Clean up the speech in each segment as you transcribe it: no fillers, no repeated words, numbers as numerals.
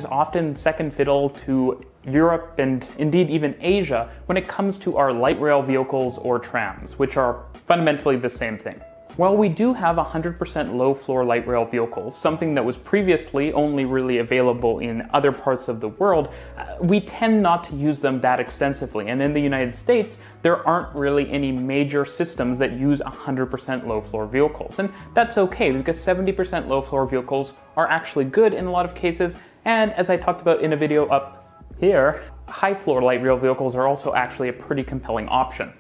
is often second fiddle to Europe and indeed even Asia when it comes to our light rail vehicles or trams, which are fundamentally the same thing. While we do have 100% low-floor light rail vehicles, something that was previously only really available in other parts of the world, we tend not to use them that extensively. And in the United States, there aren't really any major systems that use 100% low-floor vehicles. And that's okay, because 70% low-floor vehicles are actually good in a lot of cases. And as I talked about in a video up here, high-floor light rail vehicles are also actually a pretty compelling option.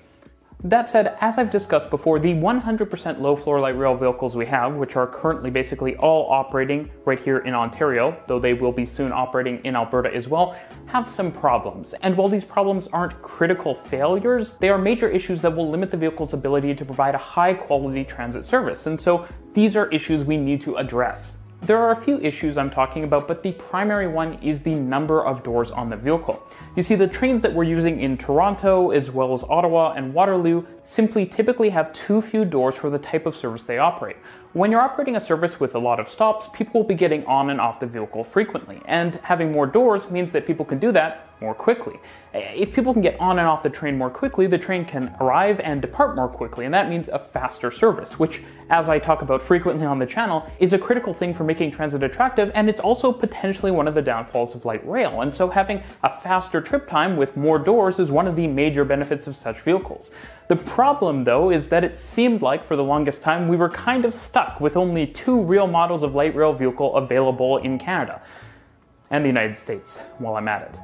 That said, as I've discussed before, the 100% low-floor light rail vehicles we have, which are currently basically all operating right here in Ontario, though they will be soon operating in Alberta as well, have some problems. And while these problems aren't critical failures, they are major issues that will limit the vehicle's ability to provide a high-quality transit service. And so these are issues we need to address. There are a few issues I'm talking about, but the primary one is the number of doors on the vehicle. You see, the trains that we're using in Toronto, as well as Ottawa and Waterloo, simply typically have too few doors for the type of service they operate. When you're operating a service with a lot of stops, people will be getting on and off the vehicle frequently, and having more doors means that people can do that more quickly. If people can get on and off the train more quickly, the train can arrive and depart more quickly, and that means a faster service, which, as I talk about frequently on the channel, is a critical thing for making transit attractive, and it's also potentially one of the downfalls of light rail. And so having a faster trip time with more doors is one of the major benefits of such vehicles. The problem, though, is that it seemed like for the longest time we were kind of stuck with only two real models of light rail vehicle available in Canada and the United States, while I'm at it.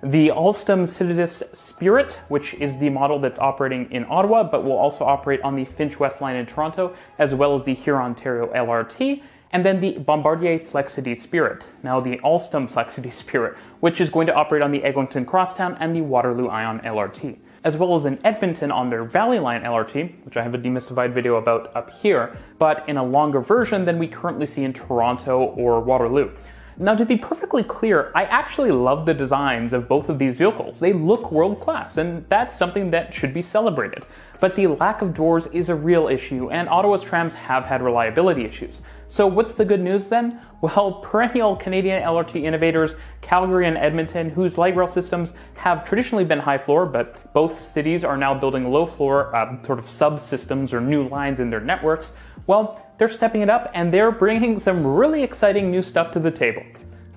The Alstom Citadis Spirit, which is the model that's operating in Ottawa, but will also operate on the Finch West Line in Toronto, as well as the Hurontario LRT, and then the Bombardier Flexity Spirit. Now the Alstom Flexity Spirit, which is going to operate on the Eglinton Crosstown and the Waterloo Ion LRT, as well as in Edmonton on their Valley Line LRT, which I have a demystified video about up here, but in a longer version than we currently see in Toronto or Waterloo. Now, to be perfectly clear, I actually love the designs of both of these vehicles. They look world-class, and that's something that should be celebrated. But the lack of doors is a real issue, and Ottawa's trams have had reliability issues. So what's the good news then? Well, perennial Canadian LRT innovators, Calgary and Edmonton, whose light rail systems have traditionally been high floor, but both cities are now building low floor sort of subsystems or new lines in their networks, well, they're stepping it up and they're bringing some really exciting new stuff to the table.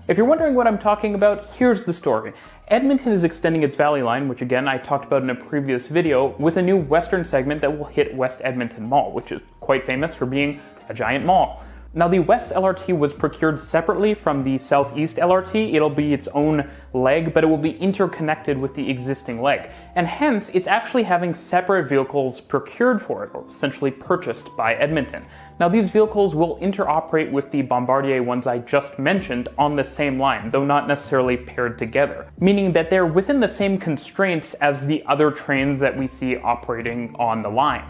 If you're wondering what I'm talking about, here's the story. Edmonton is extending its Valley Line, which again I talked about in a previous video, with a new western segment that will hit West Edmonton Mall, which is quite famous for being a giant mall. Now, the West LRT was procured separately from the Southeast LRT. It'll be its own leg, but it will be interconnected with the existing leg. And hence, it's actually having separate vehicles procured for it, or essentially purchased by Edmonton. Now, these vehicles will interoperate with the Bombardier ones I just mentioned on the same line, though not necessarily paired together, meaning that they're within the same constraints as the other trains that we see operating on the line.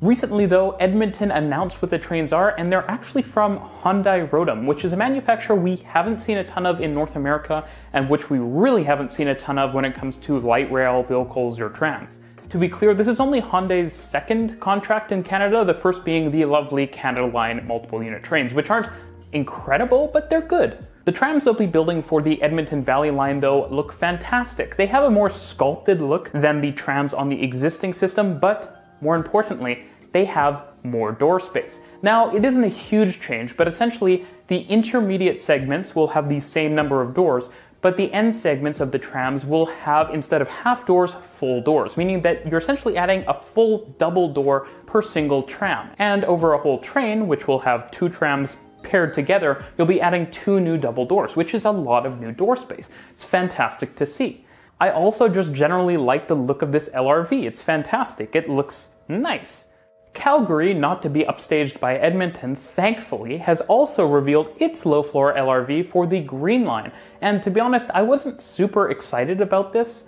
Recently, though, Edmonton announced what the trains are, and they're actually from Hyundai Rotem, which is a manufacturer we haven't seen a ton of in North America, and which we really haven't seen a ton of when it comes to light rail vehicles or trams. To be clear, this is only Hyundai's second contract in Canada, the first being the lovely Canada Line multiple unit trains, which aren't incredible, but they're good. The trams they'll be building for the Edmonton Valley Line, though, look fantastic. They have a more sculpted look than the trams on the existing system, but more importantly, they have more door space. Now, it isn't a huge change, but essentially the intermediate segments will have the same number of doors, but the end segments of the trams will have, instead of half doors, full doors, meaning that you're essentially adding a full double door per single tram. And over a whole train, which will have two trams paired together, you'll be adding two new double doors, which is a lot of new door space. It's fantastic to see. I also just generally like the look of this LRV. It's fantastic. It looks nice. Calgary, not to be upstaged by Edmonton, thankfully, has also revealed its low-floor LRV for the Green Line. And to be honest, I wasn't super excited about this.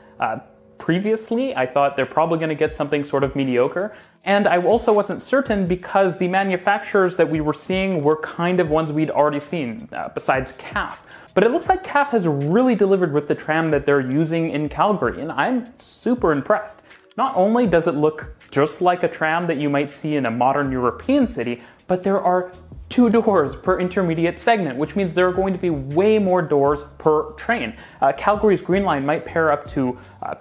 Previously, I thought they're probably going to get something sort of mediocre. And I also wasn't certain because the manufacturers that we were seeing were kind of ones we'd already seen, besides CAF. But it looks like CAF has really delivered with the tram that they're using in Calgary, and I'm super impressed. Not only does it look just like a tram that you might see in a modern European city, but there are 2 doors per intermediate segment, which means there are going to be way more doors per train. Calgary's Green Line might pair up to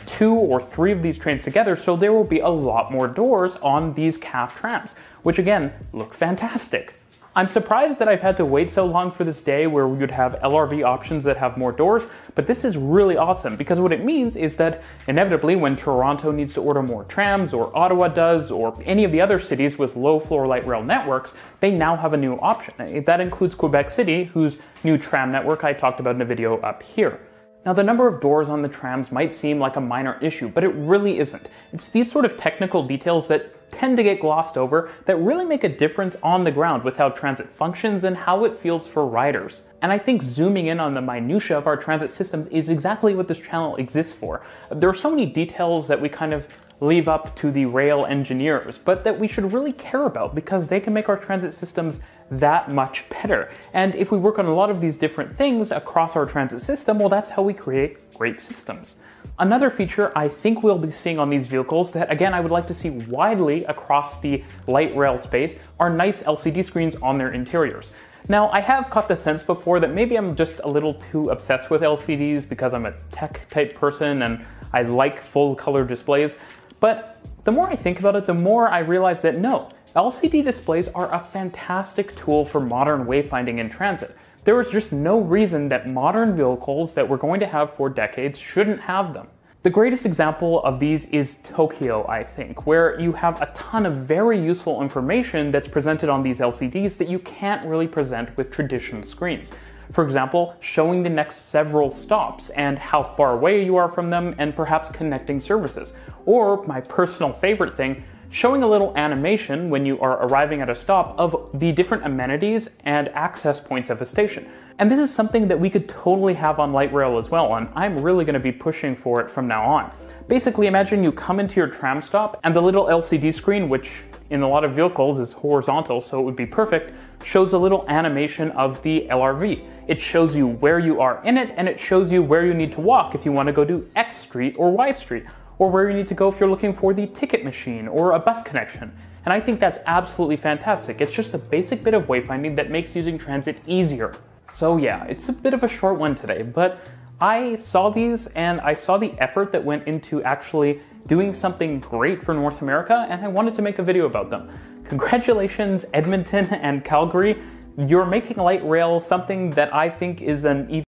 2 or 3 of these trains together, so there will be a lot more doors on these CAF trams, which again, look fantastic. I'm surprised that I've had to wait so long for this day where we would have LRV options that have more doors, but this is really awesome because what it means is that inevitably when Toronto needs to order more trams, or Ottawa does, or any of the other cities with low floor light rail networks, they now have a new option. That includes Quebec City, whose new tram network I talked about in a video up here. Now, the number of doors on the trams might seem like a minor issue, but it really isn't. It's these sort of technical details that tend to get glossed over that really make a difference on the ground with how transit functions and how it feels for riders. And I think zooming in on the minutiae of our transit systems is exactly what this channel exists for. There are so many details that we kind of leave up to the rail engineers, but that we should really care about because they can make our transit systems that much better. And if we work on a lot of these different things across our transit system, well, that's how we create great systems. Another feature I think we'll be seeing on these vehicles that, again, I would like to see widely across the light rail space are nice LCD screens on their interiors. Now, I have caught the sense before that maybe I'm just a little too obsessed with LCDs because I'm a tech type person and I like full color displays. But the more I think about it, the more I realize that no, LCD displays are a fantastic tool for modern wayfinding in transit. There is just no reason that modern vehicles that we're going to have for decades shouldn't have them. The greatest example of these is Tokyo, I think, where you have a ton of very useful information that's presented on these LCDs that you can't really present with traditional screens. For example, showing the next several stops and how far away you are from them and perhaps connecting services. Or, my personal favorite thing, showing a little animation when you are arriving at a stop of the different amenities and access points of a station. And this is something that we could totally have on light rail as well, and I'm really going to be pushing for it from now on. Basically, imagine you come into your tram stop and the little LCD screen, which in a lot of vehicles is horizontal, so it would be perfect, shows a little animation of the LRV. It shows you where you are in it, and it shows you where you need to walk if you want to go to X street or Y street, or where you need to go if you're looking for the ticket machine or a bus connection. And I think that's absolutely fantastic. It's just a basic bit of wayfinding that makes using transit easier. So yeah, it's a bit of a short one today, but I saw these and I saw the effort that went into actually doing something great for North America, and I wanted to make a video about them. Congratulations, Edmonton and Calgary. You're making light rail something that I think is an even